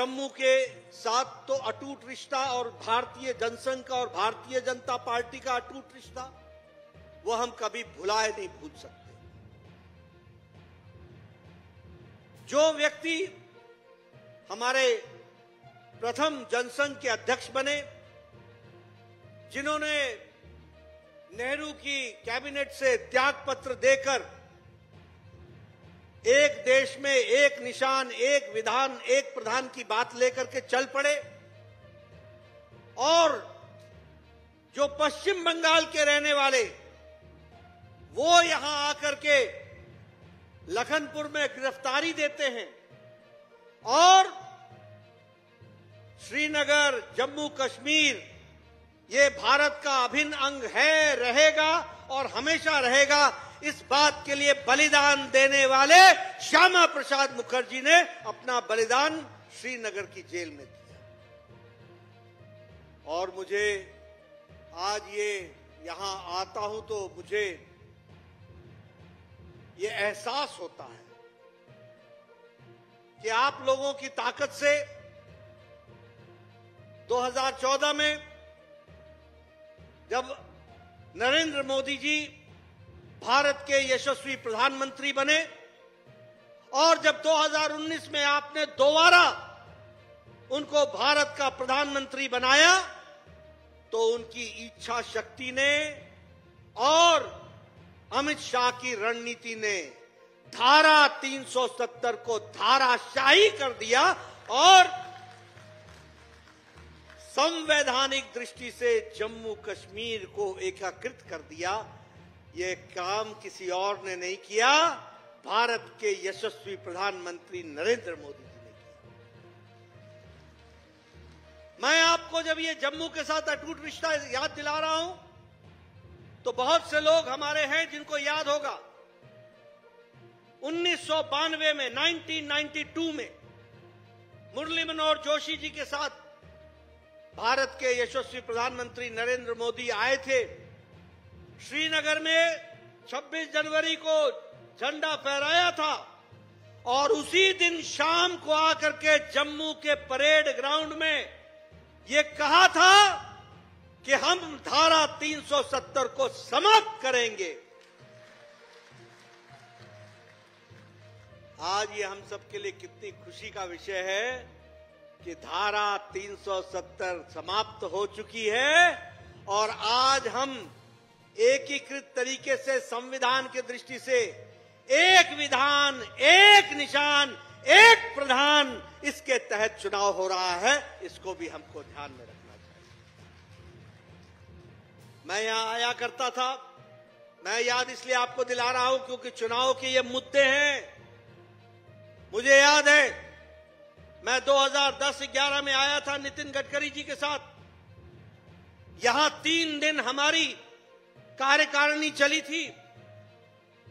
जम्मू के साथ तो अटूट रिश्ता और भारतीय जनसंघ का और भारतीय जनता पार्टी का अटूट रिश्ता, वो हम कभी भुलाए नहीं भूल सकते। जो व्यक्ति हमारे प्रथम जनसंघ के अध्यक्ष बने, जिन्होंने नेहरू की कैबिनेट से त्याग पत्र देकर एक देश में एक निशान, एक विधान, एक प्रधान की बात लेकर के चल पड़े, और जो पश्चिम बंगाल के रहने वाले वो यहां आकर के लखनपुर में गिरफ्तारी देते हैं और श्रीनगर, जम्मू कश्मीर ये भारत का अभिन्न अंग है, रहेगा और हमेशा रहेगा, इस बात के लिए बलिदान देने वाले श्यामा प्रसाद मुखर्जी ने अपना बलिदान श्रीनगर की जेल में दिया। और मुझे आज ये यहां आता हूं तो मुझे ये एहसास होता है कि आप लोगों की ताकत से 2014 में जब नरेंद्र मोदी जी भारत के यशस्वी प्रधानमंत्री बने और जब 2019 में आपने दोबारा उनको भारत का प्रधानमंत्री बनाया, तो उनकी इच्छा शक्ति ने और अमित शाह की रणनीति ने धारा 370 को धाराशाही कर दिया और संवैधानिक दृष्टि से जम्मू कश्मीर को एकीकृत कर दिया। ये काम किसी और ने नहीं किया, भारत के यशस्वी प्रधानमंत्री नरेंद्र मोदी जी ने किया। मैं आपको जब ये जम्मू के साथ अटूट रिश्ता याद दिला रहा हूं तो बहुत से लोग हमारे हैं जिनको याद होगा 1992 में 1992 में मुरली मनोहर जोशी जी के साथ भारत के यशस्वी प्रधानमंत्री नरेंद्र मोदी आए थे। श्रीनगर में 26 जनवरी को झंडा फहराया था और उसी दिन शाम को आकर के जम्मू के परेड ग्राउंड में ये कहा था कि हम धारा 370 को समाप्त करेंगे। आज ये हम सबके लिए कितनी खुशी का विषय है कि धारा 370 समाप्त हो चुकी है और आज हम एकीकृत तरीके से संविधान की दृष्टि से एक विधान, एक निशान, एक प्रधान, इसके तहत चुनाव हो रहा है। इसको भी हमको ध्यान में रखना चाहिए। मैं यहां आया करता था, मैं याद इसलिए आपको दिला रहा हूं क्योंकि चुनाव के ये मुद्दे हैं। मुझे याद है मैं 2010-11 में आया था नितिन गडकरी जी के साथ। यहां 3 दिन हमारी कार्यकारिणी चली थी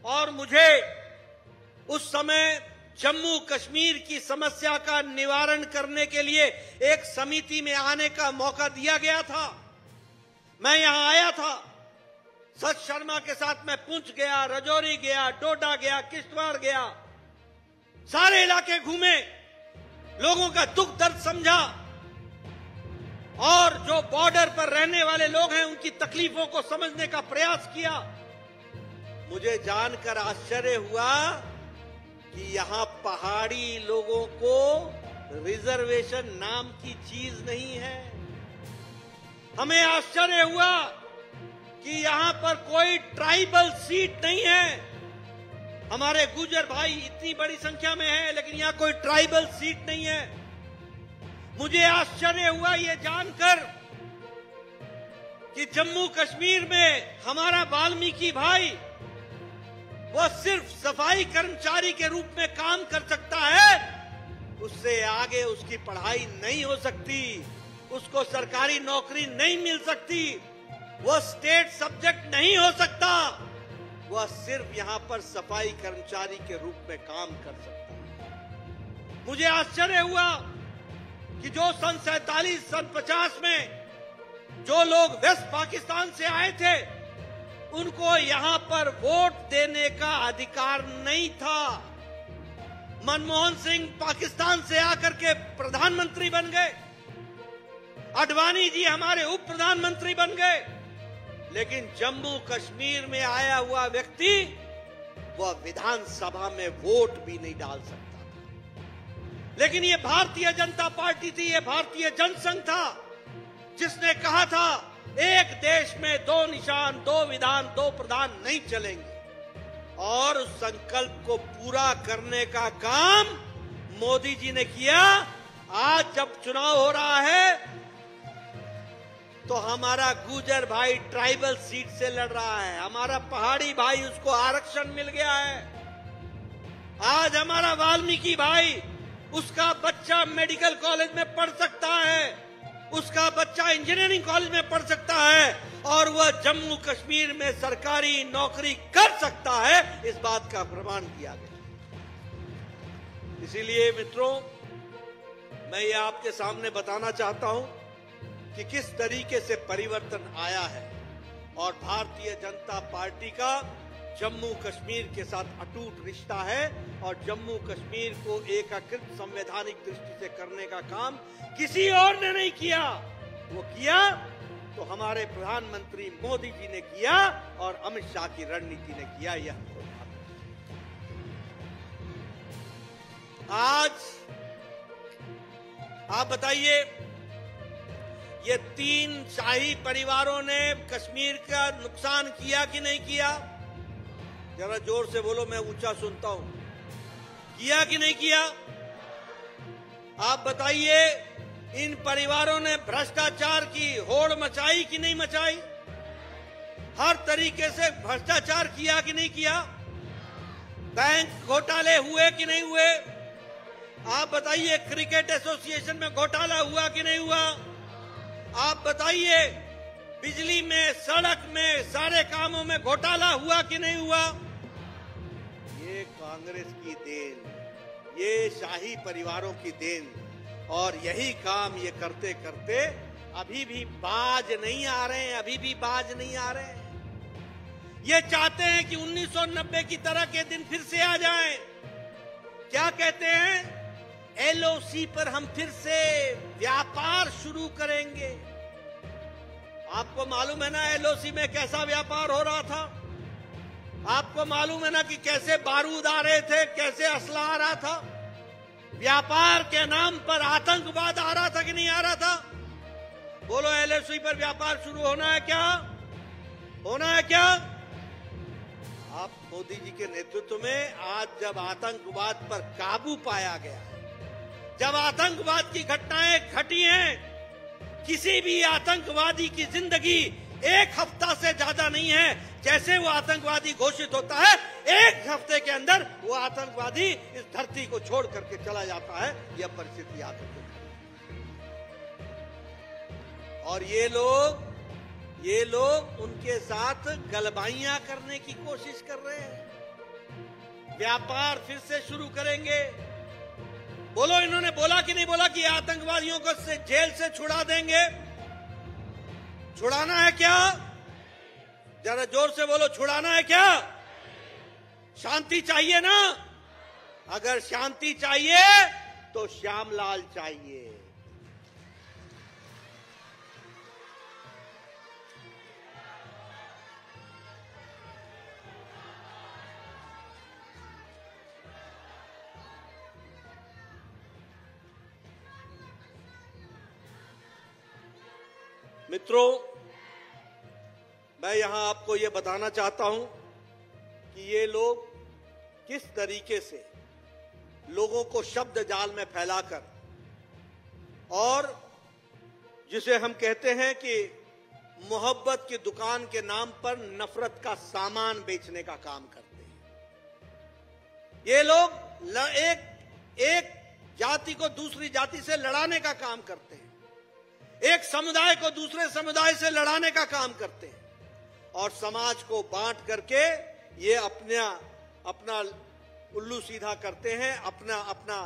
और मुझे उस समय जम्मू कश्मीर की समस्या का निवारण करने के लिए एक समिति में आने का मौका दिया गया था। मैं यहां आया था, सच शर्मा के साथ मैं पुंछ गया, राजौरी गया, डोडा गया, किश्तवाड़ गया, सारे इलाके घूमे, लोगों का दुख दर्द समझा और जो बॉर्डर पर रहने वाले लोग हैं उनकी तकलीफों को समझने का प्रयास किया। मुझे जानकर आश्चर्य हुआ कि यहां पहाड़ी लोगों को रिजर्वेशन नाम की चीज नहीं है। हमें आश्चर्य हुआ कि यहां पर कोई ट्राइबल सीट नहीं है। हमारे गुर्जर भाई इतनी बड़ी संख्या में हैं, लेकिन यहां कोई ट्राइबल सीट नहीं है। मुझे आश्चर्य हुआ ये जानकर कि जम्मू कश्मीर में हमारा वाल्मीकि भाई वो सिर्फ सफाई कर्मचारी के रूप में काम कर सकता है, उससे आगे उसकी पढ़ाई नहीं हो सकती, उसको सरकारी नौकरी नहीं मिल सकती, वो स्टेट सब्जेक्ट नहीं हो सकता, वह सिर्फ यहां पर सफाई कर्मचारी के रूप में काम कर सकता है। मुझे आश्चर्य हुआ कि जो सन 47, सन 50 में जो लोग वेस्ट पाकिस्तान से आए थे उनको यहां पर वोट देने का अधिकार नहीं था। मनमोहन सिंह पाकिस्तान से आकर के प्रधानमंत्री बन गए, आडवाणी जी हमारे उप प्रधानमंत्री बन गए, लेकिन जम्मू कश्मीर में आया हुआ व्यक्ति वह विधानसभा में वोट भी नहीं डाल सकता था। लेकिन ये भारतीय जनता पार्टी थी, ये भारतीय जनसंघ था, जिसने कहा था एक देश में दो निशान, दो विधान, दो प्रधान नहीं चलेंगे। और उस संकल्प को पूरा करने का काम मोदी जी ने किया। आज जब चुनाव हो रहा है तो हमारा गुजर भाई ट्राइबल सीट से लड़ रहा है, हमारा पहाड़ी भाई उसको आरक्षण मिल गया है। आज हमारा वाल्मीकि भाई, उसका बच्चा मेडिकल कॉलेज में पढ़ सकता है, उसका बच्चा इंजीनियरिंग कॉलेज में पढ़ सकता है और वह जम्मू कश्मीर में सरकारी नौकरी कर सकता है। इस बात का प्रमाण किया गया। इसीलिए मित्रों, मैं ये आपके सामने बताना चाहता हूं कि किस तरीके से परिवर्तन आया है और भारतीय जनता पार्टी का जम्मू कश्मीर के साथ अटूट रिश्ता है और जम्मू कश्मीर को एकीकृत संवैधानिक दृष्टि से करने का काम किसी और ने नहीं किया। वो किया तो हमारे प्रधानमंत्री मोदी जी ने किया और अमित शाह की रणनीति ने किया। यह आज आप बताइए, ये 3 शाही परिवारों ने कश्मीर का नुकसान किया कि नहीं किया? जरा जोर से बोलो, मैं ऊंचा सुनता हूं। किया कि नहीं किया? आप बताइए, इन परिवारों ने भ्रष्टाचार की होड़ मचाई कि नहीं मचाई? हर तरीके से भ्रष्टाचार किया कि नहीं किया? बैंक घोटाले हुए कि नहीं हुए? आप बताइए, क्रिकेट एसोसिएशन में घोटाला हुआ कि नहीं हुआ? आप बताइए, बिजली में, सड़क में, सारे कामों में घोटाला हुआ कि नहीं हुआ? ये कांग्रेस की देन, ये शाही परिवारों की देन। और यही काम ये करते करते अभी भी बाज नहीं आ रहे हैं, अभी भी बाज नहीं आ रहे हैं। ये चाहते हैं कि 1990 की तरह के दिन फिर से आ जाएं। क्या कहते हैं? एलओसी पर हम फिर से व्यापार शुरू करेंगे। आपको मालूम है ना एलओसी में कैसा व्यापार हो रहा था? आपको मालूम है ना कि कैसे बारूद आ रहे थे, कैसे असला आ रहा था? व्यापार के नाम पर आतंकवाद आ रहा था कि नहीं आ रहा था? बोलो, एलओसी पर व्यापार शुरू होना है क्या? होना है क्या? आप मोदी जी के नेतृत्व में आज जब आतंकवाद पर काबू पाया गया, जब आतंकवाद की घटनाएं घटी हैं, किसी भी आतंकवादी की जिंदगी एक हफ्ता से ज्यादा नहीं है। जैसे वो आतंकवादी घोषित होता है, एक हफ्ते के अंदर वो आतंकवादी इस धरती को छोड़ करके चला जाता है। यह परिस्थिति आकर के, और ये लोग उनके साथ गलबाइयां करने की कोशिश कर रहे हैं। व्यापार फिर से शुरू करेंगे। बोलो, इन्होंने बोला कि नहीं बोला कि आतंकवादियों को जेल से छुड़ा देंगे? छुड़ाना है क्या? जरा जोर से बोलो, छुड़ाना है क्या? शांति चाहिए ना? अगर शांति चाहिए तो श्यामलाल चाहिए। मित्रों, मैं यहां आपको यह बताना चाहता हूं कि ये लोग किस तरीके से लोगों को शब्द जाल में फैलाकर और जिसे हम कहते हैं कि मोहब्बत की दुकान के नाम पर नफरत का सामान बेचने का काम करते हैं। ये लोग एक जाति को दूसरी जाति से लड़ाने का काम करते हैं, एक समुदाय को दूसरे समुदाय से लड़ाने का काम करते हैं और समाज को बांट करके ये अपना उल्लू सीधा करते हैं, अपना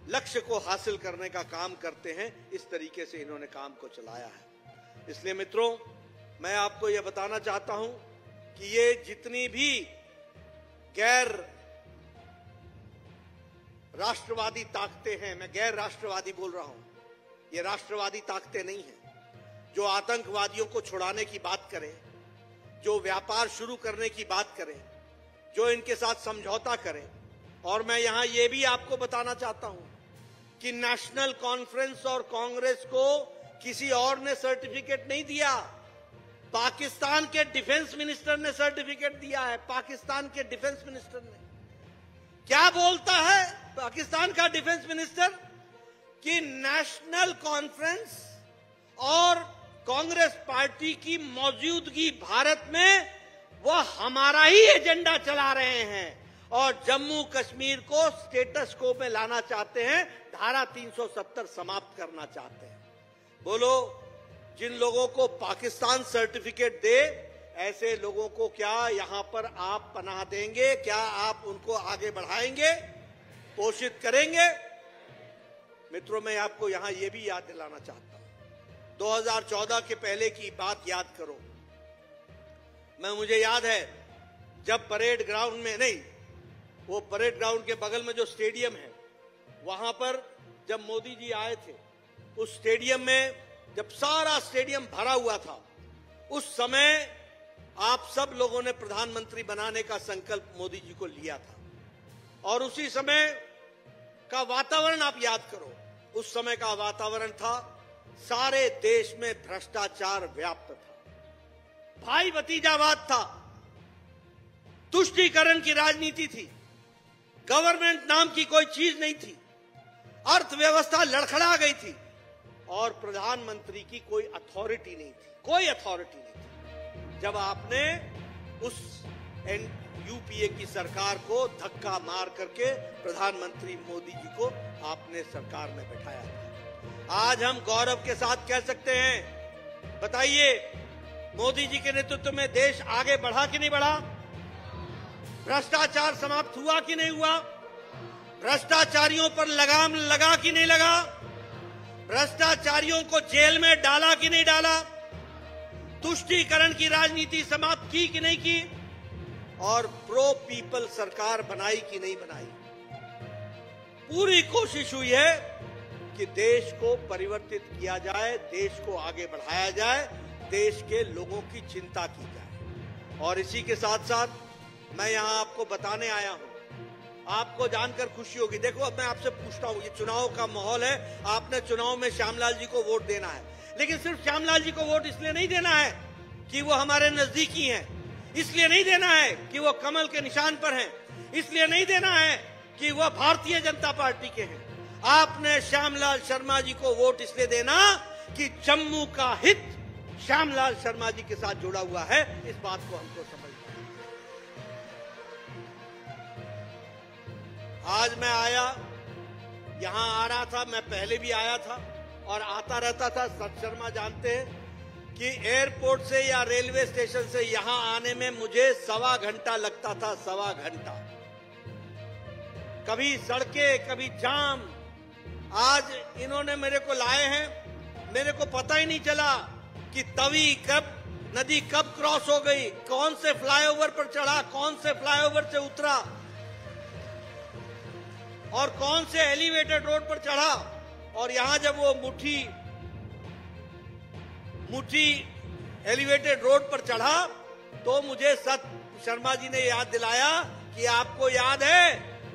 लक्ष्य को हासिल करने का काम करते हैं। इस तरीके से इन्होंने काम को चलाया है। इसलिए मित्रों, मैं आपको यह बताना चाहता हूं कि ये जितनी भी गैर राष्ट्रवादी ताकतें हैं, मैं गैर राष्ट्रवादी बोल रहा हूं, ये राष्ट्रवादी ताकतें नहीं हैं, जो आतंकवादियों को छुड़ाने की बात करें, जो व्यापार शुरू करने की बात करें, जो इनके साथ समझौता करें। और मैं यहां यह भी आपको बताना चाहता हूं कि नेशनल कॉन्फ्रेंस और कांग्रेस को किसी और ने सर्टिफिकेट नहीं दिया, पाकिस्तान के डिफेंस मिनिस्टर ने सर्टिफिकेट दिया है। पाकिस्तान के डिफेंस मिनिस्टर ने क्या बोलता है पाकिस्तान का डिफेंस मिनिस्टर कि नेशनल कॉन्फ्रेंस और कांग्रेस पार्टी की मौजूदगी भारत में वह हमारा ही एजेंडा चला रहे हैं और जम्मू कश्मीर को स्टेटस को में लाना चाहते हैं, धारा 370 समाप्त करना चाहते हैं। बोलो, जिन लोगों को पाकिस्तान सर्टिफिकेट दे, ऐसे लोगों को क्या यहां पर आप पनाह देंगे? क्या आप उनको आगे बढ़ाएंगे, पोषित करेंगे? मित्रों, मैं आपको यहां यह भी याद दिलाना चाहता हूं, 2014 के पहले की बात याद करो। मुझे याद है जब परेड ग्राउंड में, नहीं, वो परेड ग्राउंड के बगल में जो स्टेडियम है, वहां पर जब मोदी जी आए थे, उस स्टेडियम में जब सारा स्टेडियम भरा हुआ था, उस समय आप सब लोगों ने प्रधानमंत्री बनाने का संकल्प मोदी जी को लिया था। और उसी समय का वातावरण आप याद करो, उस समय का वातावरण था, सारे देश में भ्रष्टाचार व्याप्त था, भाई भतीजावाद था, तुष्टीकरण की राजनीति थी, गवर्नमेंट नाम की कोई चीज नहीं थी, अर्थव्यवस्था लड़खड़ा गई थी और प्रधानमंत्री की कोई अथॉरिटी नहीं थी, कोई अथॉरिटी नहीं थी। जब आपने उस यूपीए की सरकार को धक्का मार करके प्रधानमंत्री मोदी जी को आपने सरकार में बैठाया था। आज हम गौरव के साथ कह सकते हैं, बताइए, मोदी जी के नेतृत्व में देश आगे बढ़ा कि नहीं बढ़ा? भ्रष्टाचार समाप्त हुआ कि नहीं हुआ? भ्रष्टाचारियों पर लगाम लगा कि नहीं लगा? भ्रष्टाचारियों को जेल में डाला कि नहीं डाला? तुष्टीकरण की राजनीति समाप्त की कि नहीं की? और प्रो पीपल सरकार बनाई कि नहीं बनाई? पूरी कोशिश हुई है कि देश को परिवर्तित किया जाए, देश को आगे बढ़ाया जाए, देश के लोगों की चिंता की जाए। और इसी के साथ साथ मैं यहां आपको बताने आया हूं, आपको जानकर खुशी होगी। देखो, अब मैं आपसे पूछता हूं, ये चुनाव का माहौल है, आपने चुनाव में श्यामलाल जी को वोट देना है, लेकिन सिर्फ श्यामलाल जी को वोट इसलिए नहीं देना है कि वो हमारे नजदीकी हैं, इसलिए नहीं देना है कि वो कमल के निशान पर हैं, इसलिए नहीं देना है कि वो भारतीय जनता पार्टी के हैं। आपने श्यामलाल शर्मा जी को वोट इसलिए देना कि जम्मू का हित श्यामलाल शर्मा जी के साथ जुड़ा हुआ है। इस बात को हमको समझना है। आज मैं आया, यहां आ रहा था, मैं पहले भी आया था और आता रहता था। सत शर्मा जानते हैं कि एयरपोर्ट से या रेलवे स्टेशन से यहां आने में मुझे 1.25 घंटा लगता था, 1.25 घंटा। कभी सड़कें, कभी जाम। आज इन्होंने मेरे को लाए हैं, मेरे को पता ही नहीं चला कि तवी कब, नदी कब क्रॉस हो गई, कौन से फ्लाईओवर पर चढ़ा, कौन से फ्लाईओवर से उतरा और कौन से एलिवेटेड रोड पर चढ़ा। और यहां जब वो मुठी एलिवेटेड रोड पर चढ़ा तो मुझे सत शर्मा जी ने याद दिलाया कि आपको याद है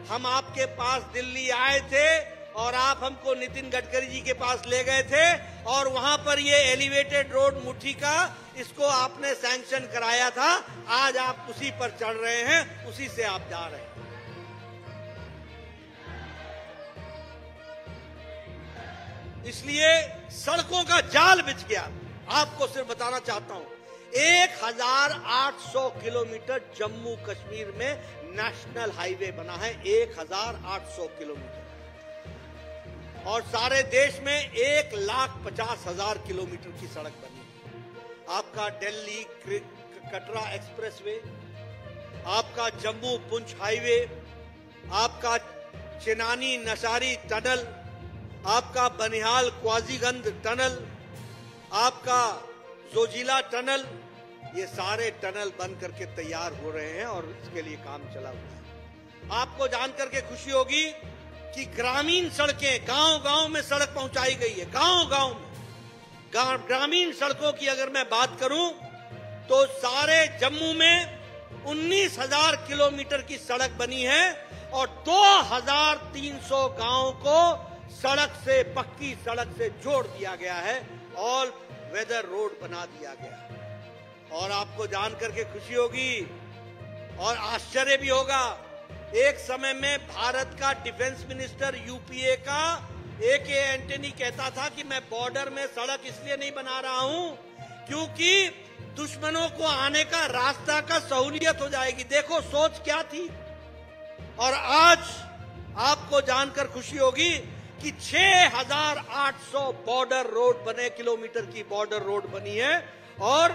हम आपके पास दिल्ली आए थे और आप हमको नितिन गडकरी जी के पास ले गए थे और वहां पर ये एलिवेटेड रोड मुठी का, इसको आपने सैंक्शन कराया था। आज आप उसी पर चढ़ रहे हैं, उसी से आप जा रहे हैं। इसलिए सड़कों का जाल बिछ गया। आपको सिर्फ बताना चाहता हूं, 1800 किलोमीटर जम्मू कश्मीर में नेशनल हाईवे बना है, 1800 किलोमीटर। और सारे देश में 1,50,000 किलोमीटर की सड़क बनी है। आपका दिल्ली कटरा एक्सप्रेसवे, आपका जम्मू पुंछ हाईवे, आपका चिनानी नशारी टनल, आपका बनिहाल क्वाजीगंज टनल, आपका जोजिला टनल, ये सारे टनल बन करके तैयार हो रहे हैं और इसके लिए काम चला हुआ है। आपको जानकर के खुशी होगी कि ग्रामीण सड़कें, गांव-गांव में सड़क पहुंचाई गई है। गांव-गांव में ग्रामीण सड़कों की अगर मैं बात करूं तो सारे जम्मू में 19,000 किलोमीटर की सड़क बनी है और 2,300 गांव को सड़क से, पक्की सड़क से जोड़ दिया गया है, ऑल वेदर रोड बना दिया गया है। और आपको जानकर के खुशी होगी और आश्चर्य भी होगा, एक समय में भारत का डिफेंस मिनिस्टर यूपीए का ए.के. एंटनी कहता था कि मैं बॉर्डर में सड़क इसलिए नहीं बना रहा हूं क्योंकि दुश्मनों को आने का रास्ता का सहूलियत हो जाएगी। देखो सोच क्या थी। और आज आपको जानकर खुशी होगी कि 6,800 बॉर्डर रोड बने, किलोमीटर की बॉर्डर रोड बनी है और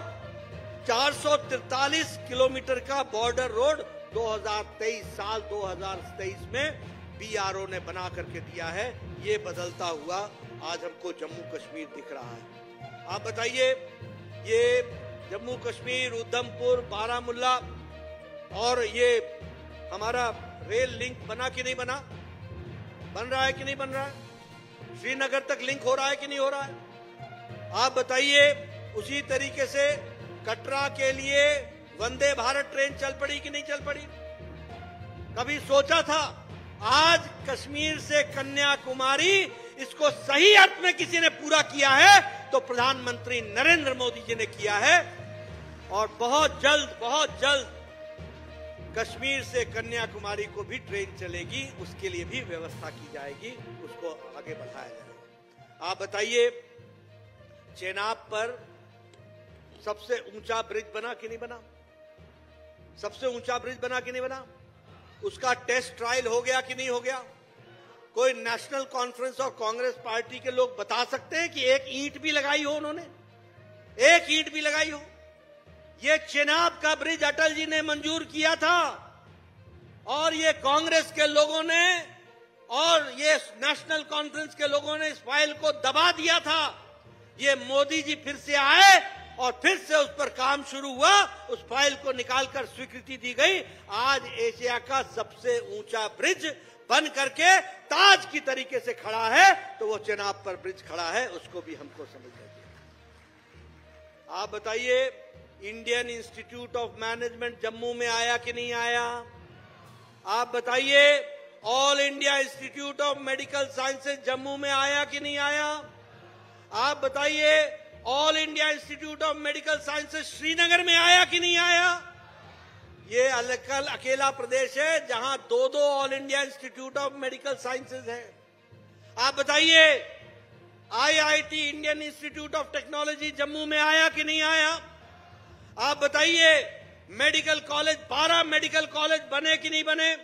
443 किलोमीटर का बॉर्डर रोड 2023 में बीआरओ ने बना करके दिया है। ये बदलता हुआ आज हमको जम्मू कश्मीर दिख रहा है। आप बताइए, ये जम्मू कश्मीर, उधमपुर, बारामुल्ला और ये हमारा रेल लिंक बना कि नहीं बना? बन रहा है कि नहीं बन रहा है? श्रीनगर तक लिंक हो रहा है कि नहीं हो रहा है? आप बताइए, उसी तरीके से कटरा के लिए वंदे भारत ट्रेन चल पड़ी कि नहीं चल पड़ी? कभी सोचा था? आज कश्मीर से कन्याकुमारी, इसको सही अर्थ में किसी ने पूरा किया है तो प्रधानमंत्री नरेंद्र मोदी जी ने किया है। और बहुत जल्द कश्मीर से कन्याकुमारी को भी ट्रेन चलेगी, उसके लिए भी व्यवस्था की जाएगी, उसको आगे बढ़ाया जाएगा। आप बताइए, चेनाब पर सबसे ऊंचा ब्रिज बना कि नहीं बना? सबसे ऊंचा ब्रिज बना कि नहीं बना? उसका टेस्ट ट्रायल हो गया कि नहीं हो गया? कोई नेशनल कॉन्फ्रेंस और कांग्रेस पार्टी के लोग बता सकते हैं कि एक ईंट भी लगाई हो उन्होंने? एक ईंट भी लगाई हो? ये चेनाब का ब्रिज अटल जी ने मंजूर किया था और ये कांग्रेस के लोगों ने और ये नेशनल कॉन्फ्रेंस के लोगों ने इस फाइल को दबा दिया था। ये मोदी जी फिर से आए और फिर से उस पर काम शुरू हुआ, उस फाइल को निकालकर स्वीकृति दी गई। आज एशिया का सबसे ऊंचा ब्रिज बन करके ताज की तरीके से खड़ा है, तो वो चेनाब पर ब्रिज खड़ा है, उसको भी हमको समझना चाहिए। आप बताइए, Indian institute of management Jammu में आया कि नहीं आया? आप बताइए, all India institute of medical sciences Jammu में आया कि नहीं आया? आप बताइए, all India institute of medical sciences Srinagar में आया कि नहीं आया? ये अकेला प्रदेश है जहां दो all India institute of medical sciences है। आप बताइए, IIT Indian institute of technology Jammu में आया कि नहीं आया? आप बताइए, मेडिकल कॉलेज, 12 मेडिकल कॉलेज बने कि नहीं बने?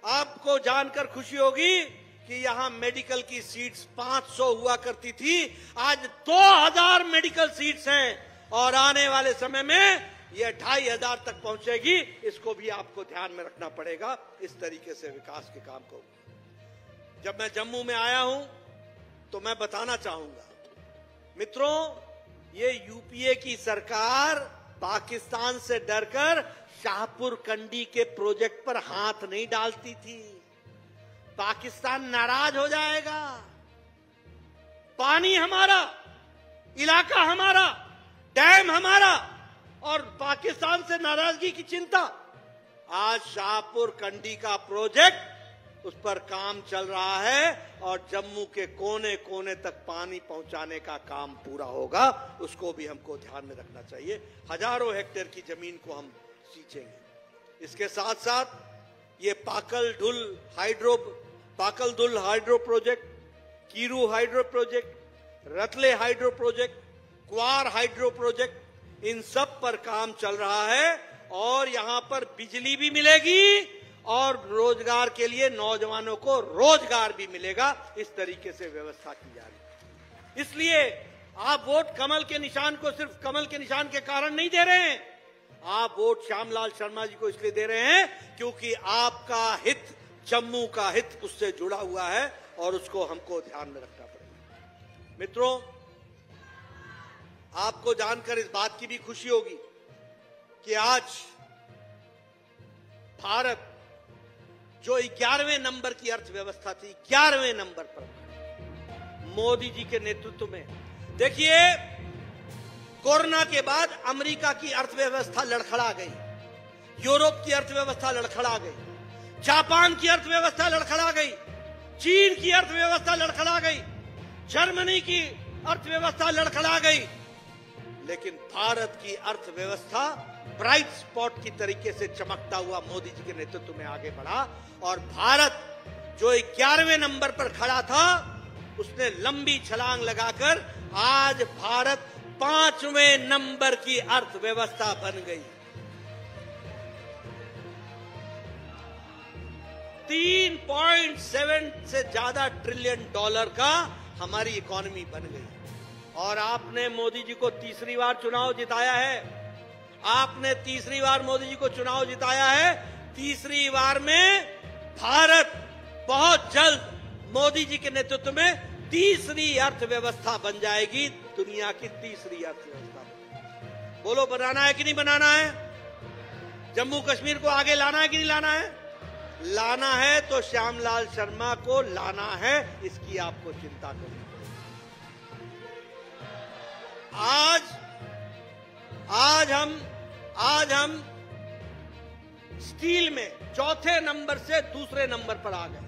आपको जानकर खुशी होगी कि यहां मेडिकल की सीट्स 500 हुआ करती थी, आज 2000 मेडिकल सीट्स हैं और आने वाले समय में यह 2500 तक पहुंचेगी। इसको भी आपको ध्यान में रखना पड़ेगा। इस तरीके से विकास के काम को, जब मैं जम्मू में आया हूं तो मैं बताना चाहूंगा मित्रों, ये यूपीए की सरकार पाकिस्तान से डरकर शाहपुर कंडी के प्रोजेक्ट पर हाथ नहीं डालती थी। पाकिस्तान नाराज हो जाएगा, पानी हमारा, इलाका हमारा, डैम हमारा, और पाकिस्तान से नाराजगी की चिंता। आज शाहपुर कंडी का प्रोजेक्ट, उस पर काम चल रहा है और जम्मू के कोने कोने तक पानी पहुंचाने का काम पूरा होगा, उसको भी हमको ध्यान में रखना चाहिए। हजारों हेक्टेयर की जमीन को हम सींचेंगे। इसके साथ साथ ये Pakaldul hydro project, Kiru hydro project, Ratle hydro project, Kwar hydro project, इन सब पर काम चल रहा है और यहां पर बिजली भी मिलेगी और रोजगार के लिए नौजवानों को रोजगार भी मिलेगा। इस तरीके से व्यवस्था की जा रही है। इसलिए आप वोट कमल के निशान को सिर्फ कमल के निशान के कारण नहीं दे रहे हैं, आप वोट श्यामलाल शर्मा जी को इसलिए दे रहे हैं क्योंकि आपका हित, जम्मू का हित उससे जुड़ा हुआ है और उसको हमको ध्यान में रखना पड़ेगा। मित्रों, आपको जानकर इस बात की भी खुशी होगी कि आज भारत जो 11वें नंबर की अर्थव्यवस्था थी, 11वें नंबर पर मोदी जी के नेतृत्व में। देखिए, कोरोना के बाद अमेरिका की अर्थव्यवस्था लड़खड़ा गई, यूरोप की अर्थव्यवस्था लड़खड़ा गई, जापान की अर्थव्यवस्था लड़खड़ा गई, चीन की अर्थव्यवस्था लड़खड़ा गई, जर्मनी की अर्थव्यवस्था लड़खड़ा गई, लेकिन भारत की अर्थव्यवस्था ब्राइट स्पॉट की तरीके से चमकता हुआ मोदी जी के नेतृत्व में आगे बढ़ा। और भारत जो 11वें नंबर पर खड़ा था, उसने लंबी छलांग लगाकर आज भारत 5वें नंबर की अर्थव्यवस्था बन गई। 3.7 से ज्यादा ट्रिलियन डॉलर का हमारी इकोनॉमी बन गई। और आपने मोदी जी को तीसरी बार चुनाव जिताया है, आपने तीसरी बार मोदी जी को चुनाव जिताया है। तीसरी बार में भारत बहुत जल्द मोदी जी के नेतृत्व में तीसरी अर्थव्यवस्था बन जाएगी, दुनिया की तीसरी अर्थव्यवस्था। बोलो, बनाना है कि नहीं बनाना है? जम्मू कश्मीर को आगे लाना है कि नहीं लाना है? लाना है तो श्यामलाल शर्मा को लाना है, इसकी आपको चिंता करनी है। आज हम स्टील में चौथे नंबर से दूसरे नंबर पर आ गए।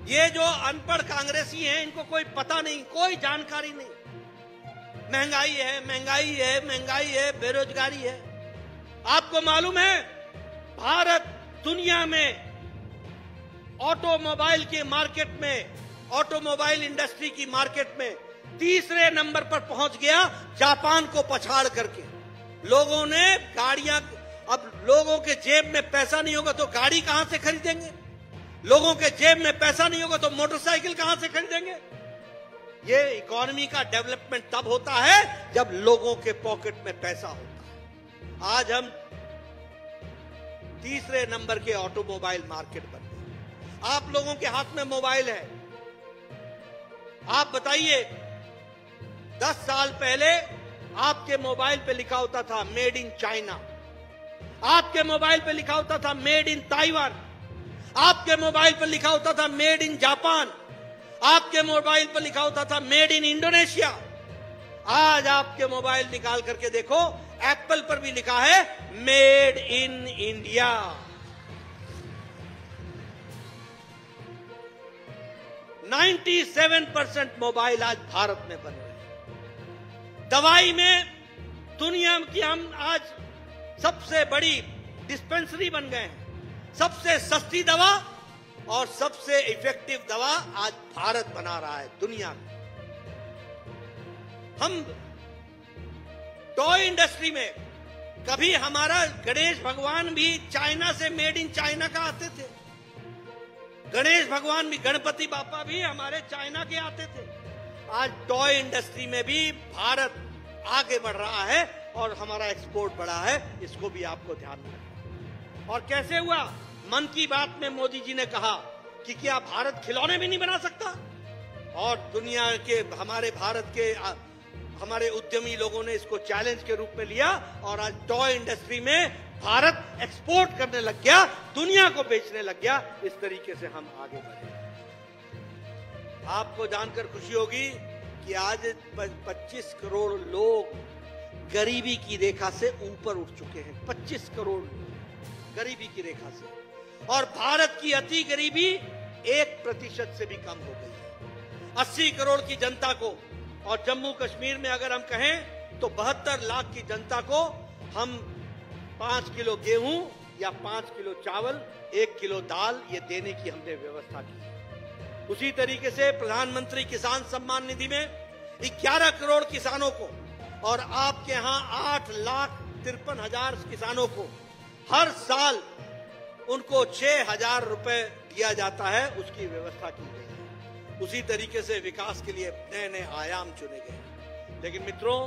ये जो अनपढ़ कांग्रेसी हैं, इनको कोई पता नहीं, कोई जानकारी नहीं। महंगाई है, महंगाई है, महंगाई है, बेरोजगारी है। आपको मालूम है, भारत दुनिया में ऑटोमोबाइल के मार्केट में, ऑटोमोबाइल इंडस्ट्री की मार्केट में तीसरे नंबर पर पहुंच गया, जापान को पछाड़ करके। लोगों ने गाड़ियां, अब लोगों के जेब में पैसा नहीं होगा तो गाड़ी कहां से खरीदेंगे? लोगों के जेब में पैसा नहीं होगा तो मोटरसाइकिल कहां से खरीदेंगे? ये इकोनॉमी का डेवलपमेंट तब होता है जब लोगों के पॉकेट में पैसा होता है। आज हम तीसरे नंबर के ऑटोमोबाइल मार्केट बन गए। आप लोगों के हाथ में मोबाइल है। आप बताइए, 10 साल पहले आपके मोबाइल पे लिखा होता था मेड इन चाइना, आपके मोबाइल पे लिखा होता था मेड इन ताइवान, आपके मोबाइल पर लिखा होता था मेड इन जापान, आपके मोबाइल पर लिखा होता था मेड इन इंडोनेशिया। आज आपके मोबाइल निकाल करके देखो, एप्पल पर भी लिखा है मेड इन इंडिया। %97 मोबाइल आज भारत में बन रहे हैं। दवाई में दुनिया की हम आज सबसे बड़ी डिस्पेंसरी बन गए हैं। सबसे सस्ती दवा और सबसे इफेक्टिव दवा आज भारत बना रहा है दुनिया में। हम टॉय इंडस्ट्री में, कभी हमारा गणेश भगवान भी चाइना से मेड इन चाइना का आते थे। गणेश भगवान भी, गणपति बापा भी हमारे चाइना के आते थे। आज टॉय इंडस्ट्री में भी भारत आगे बढ़ रहा है और हमारा एक्सपोर्ट बढ़ा है, इसको भी आपको ध्यान में रखना। और कैसे हुआ? मन की बात में मोदी जी ने कहा कि क्या भारत खिलौने भी नहीं बना सकता? और दुनिया के, हमारे भारत के हमारे उद्यमी लोगों ने इसको चैलेंज के रूप में लिया और आज टॉय इंडस्ट्री में भारत एक्सपोर्ट करने लग गया, दुनिया को बेचने लग गया। इस तरीके से हम आगे बढ़े। आपको जानकर खुशी होगी कि आज 25 करोड़ लोग गरीबी की रेखा से ऊपर उठ चुके हैं। 25 करोड़ गरीबी की रेखा से, और भारत की अति गरीबी 1% से भी कम हो गई है। 80 करोड़ की जनता को, और जम्मू कश्मीर में अगर हम कहें तो 72 लाख की जनता को हम 5 किलो गेहूं या 5 किलो चावल, 1 किलो दाल, ये देने की हमने व्यवस्था की। उसी तरीके से प्रधानमंत्री किसान सम्मान निधि में 11 करोड़ किसानों को, और आपके यहां 8,53,000 किसानों को हर साल उनको 6,000 रुपए दिया जाता है, उसकी व्यवस्था की गई है। उसी तरीके से विकास के लिए नए नए आयाम चुने गए। लेकिन मित्रों,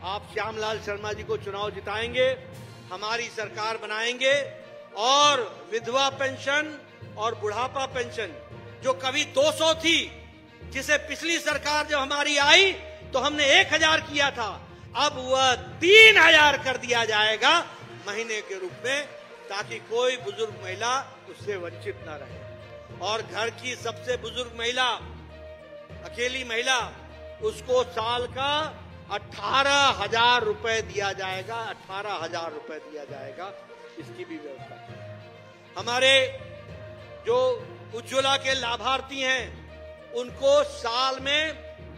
आप श्यामलाल शर्मा जी को चुनाव जिताएंगे, हमारी सरकार बनाएंगे, और विधवा पेंशन और बुढ़ापा पेंशन जो कभी 200 थी, जिसे पिछली सरकार जब हमारी आई तो हमने 1,000 किया था, अब वह 3,000 कर दिया जाएगा महीने के रूप में। ताकि कोई बुजुर्ग महिला उससे वंचित न रहे। और घर की सबसे बुजुर्ग महिला, अकेली महिला, उसको साल का 18,000 रुपए दिया जाएगा। 18,000 रुपए दिया जाएगा, इसकी भी व्यवस्था है। हमारे जो उज्ज्वला के लाभार्थी हैं, उनको साल में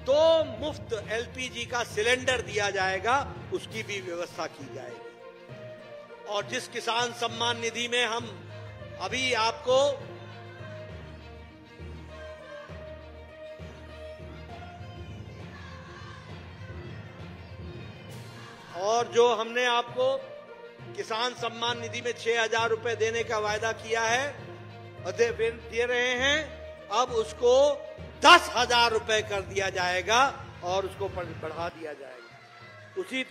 2 मुफ्त एलपीजी का सिलेंडर दिया जाएगा, उसकी भी व्यवस्था की जाएगी। और जिस किसान सम्मान निधि में हम अभी आपको और जो हमने आपको किसान सम्मान निधि में 6,000 रुपए देने का वायदा किया है, दे रहे हैं, अब उसको 10,000 रुपए कर दिया जाएगा और उसको बढ़ा दिया जाएगा। उसी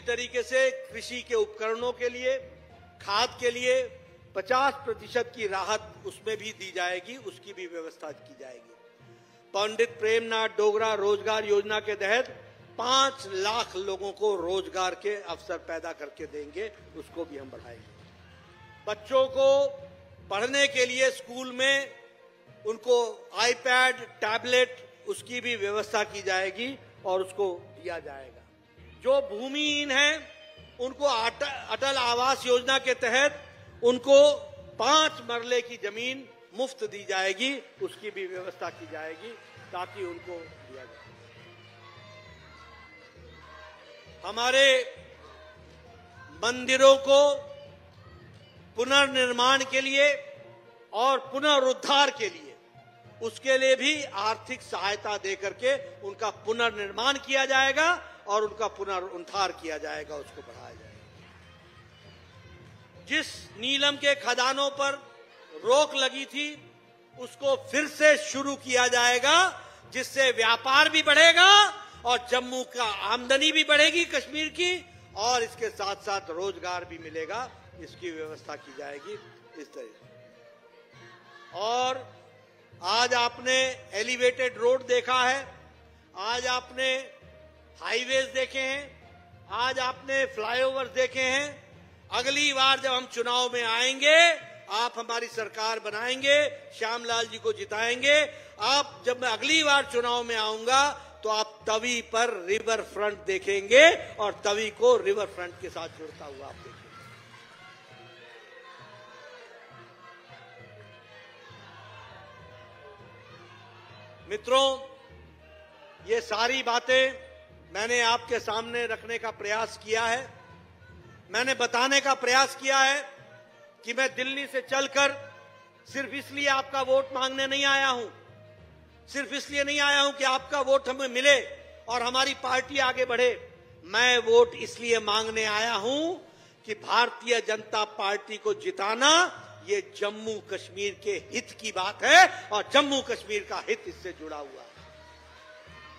तरीके से कृषि के उपकरणों के लिए, खाद के लिए 50% की राहत उसमें भी दी जाएगी, उसकी भी व्यवस्था की जाएगी। पंडित प्रेमनाथ डोगरा रोजगार योजना के तहत 5 लाख लोगों को रोजगार के अवसर पैदा करके देंगे, उसको भी हम बढ़ाएंगे। बच्चों को पढ़ने के लिए स्कूल में उनको आईपैड, टैबलेट, उसकी भी व्यवस्था की जाएगी और उसको दिया जाएगा। जो भूमिहीन हैं, उनको अटल आवास योजना के तहत उनको 5 मरले की जमीन मुफ्त दी जाएगी, उसकी भी व्यवस्था की जाएगी ताकि उनको दिया जाए। हमारे मंदिरों को पुनर्निर्माण के लिए और पुनरुद्धार के लिए, उसके लिए भी आर्थिक सहायता देकर के उनका पुनर्निर्माण किया जाएगा और उनका पुनरुद्धार किया जाएगा, उसको बढ़ाया जाएगा। जिस नीलम के खदानों पर रोक लगी थी, उसको फिर से शुरू किया जाएगा, जिससे व्यापार भी बढ़ेगा और जम्मू का आमदनी भी बढ़ेगी कश्मीर की, और इसके साथ साथ रोजगार भी मिलेगा, इसकी व्यवस्था की जाएगी इस तरीके। और आज आपने एलिवेटेड रोड देखा है, आज आपने हाईवेज देखे हैं, आज आपने फ्लाईओवर देखे हैं। अगली बार जब हम चुनाव में आएंगे, आप हमारी सरकार बनाएंगे, श्यामलाल जी को जिताएंगे। आप जब मैं अगली बार चुनाव में आऊंगा तो आप तवी पर रिवर फ्रंट देखेंगे और तवी को रिवर फ्रंट के साथ जुड़ता हुआ आप देखेंगे। मित्रों, ये सारी बातें मैंने आपके सामने रखने का प्रयास किया है। मैंने बताने का प्रयास किया है कि मैं दिल्ली से चलकर सिर्फ इसलिए आपका वोट मांगने नहीं आया हूं, सिर्फ इसलिए नहीं आया हूं कि आपका वोट हमें मिले और हमारी पार्टी आगे बढ़े। मैं वोट इसलिए मांगने आया हूं कि भारतीय जनता पार्टी को जिताना ये जम्मू कश्मीर के हित की बात है और जम्मू कश्मीर का हित इससे जुड़ा हुआ है।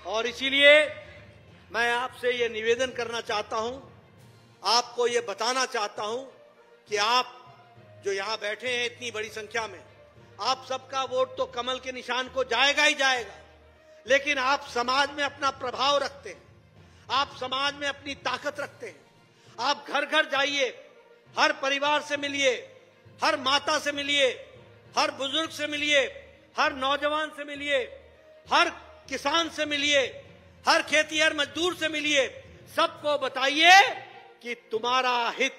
और इसीलिए मैं आपसे ये निवेदन करना चाहता हूं, आपको ये बताना चाहता हूं कि आप जो यहां बैठे हैं इतनी बड़ी संख्या में, आप सबका वोट तो कमल के निशान को जाएगा ही जाएगा, लेकिन आप समाज में अपना प्रभाव रखते हैं, आप समाज में अपनी ताकत रखते हैं। आप घर घर जाइए, हर परिवार से मिलिए, हर माता से मिलिए, हर बुजुर्ग से मिलिए, हर नौजवान से मिलिए, हर किसान से मिलिए, हर खेतीहर मजदूर से मिलिए। सबको बताइए कि तुम्हारा हित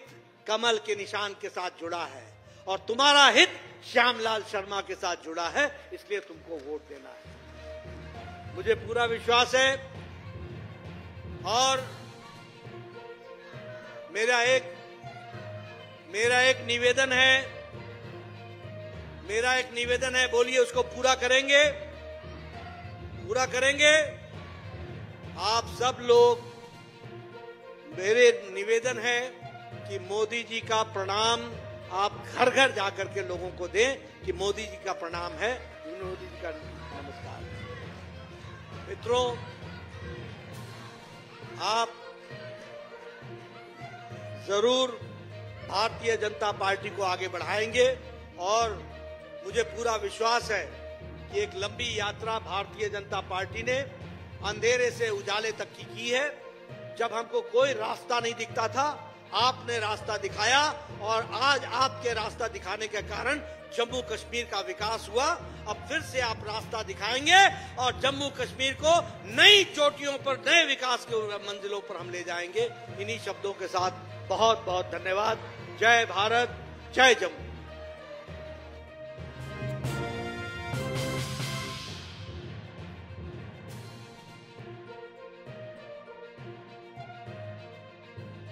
कमल के निशान के साथ जुड़ा है और तुम्हारा हित श्यामलाल शर्मा के साथ जुड़ा है, इसलिए तुमको वोट देना है। मुझे पूरा विश्वास है और मेरा एक निवेदन है, बोलिए, उसको पूरा करेंगे। आप सब लोग, मेरे निवेदन है कि मोदी जी का प्रणाम आप घर घर जाकर के लोगों को दें कि मोदी जी का प्रणाम है, मोदी जी का नमस्कार। मित्रों, आप जरूर भारतीय जनता पार्टी को आगे बढ़ाएंगे और मुझे पूरा विश्वास है कि एक लंबी यात्रा भारतीय जनता पार्टी ने अंधेरे से उजाले तक की है। जब हमको कोई रास्ता नहीं दिखता था, आपने रास्ता दिखाया और आज आपके रास्ता दिखाने के कारण जम्मू कश्मीर का विकास हुआ। अब फिर से आप रास्ता दिखाएंगे और जम्मू कश्मीर को नई चोटियों पर, नए विकास के मंजिलों पर हम ले जाएंगे। इन्हीं शब्दों के साथ बहुत बहुत धन्यवाद। जय भारत, जय जम्मू।